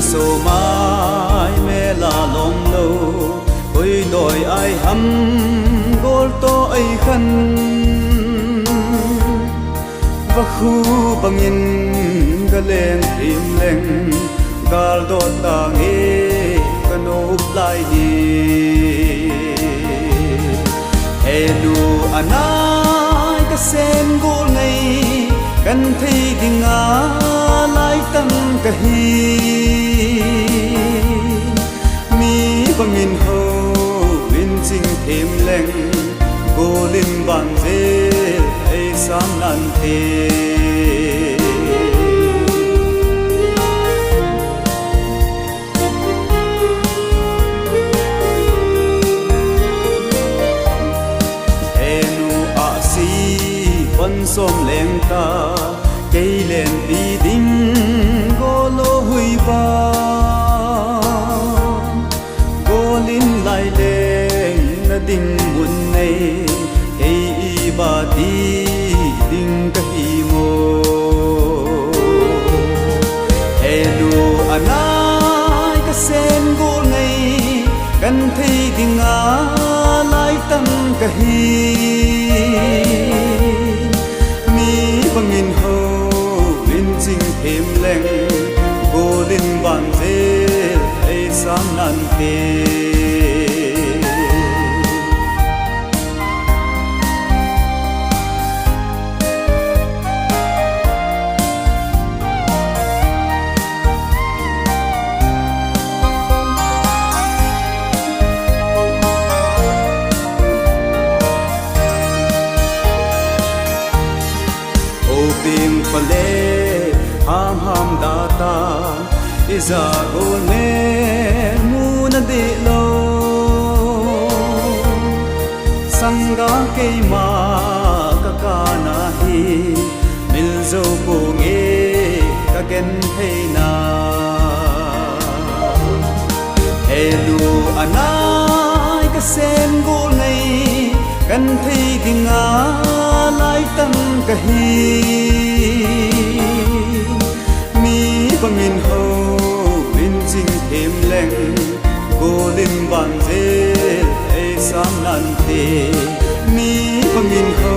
số mai mẹ là lòng lâu ôi đòi ai hâm gol to ai khăn và khu bằng nhìn ga lên im leng gal do ta nghe ga nộp lại đi hello anai ka sen gol ngay kan thấy đi ngã lại tâm ka hi mi bằng nhìn hồ vinh sinh thêm leng cô linh bằng dê ai sáng nan thế vẫn xôm lên ta cây lên đi đinh gô lô huy ba gô linh lại lên na đinh muôn này hey y ba đi đinh ka hi mô hello anai ka sen gô này kan thấy đinh á lại tâm ka hi bằng nhìn hồ linh sinh thêm leng cô linh bằng dê ai sáng nan thế tìm phật lệ ham ham đa ta iza gol me mu na de lo sanga ke ma ka ka na hi mil zo ko nge ka ken thei na hello anai ka sen gol nei kan thei ki nga lai tâm ka hi mi bằng nhìn hồ vinh sinh thêm leng cô linh bằng dê ai sáng nan thế mi bằng nhìn hồ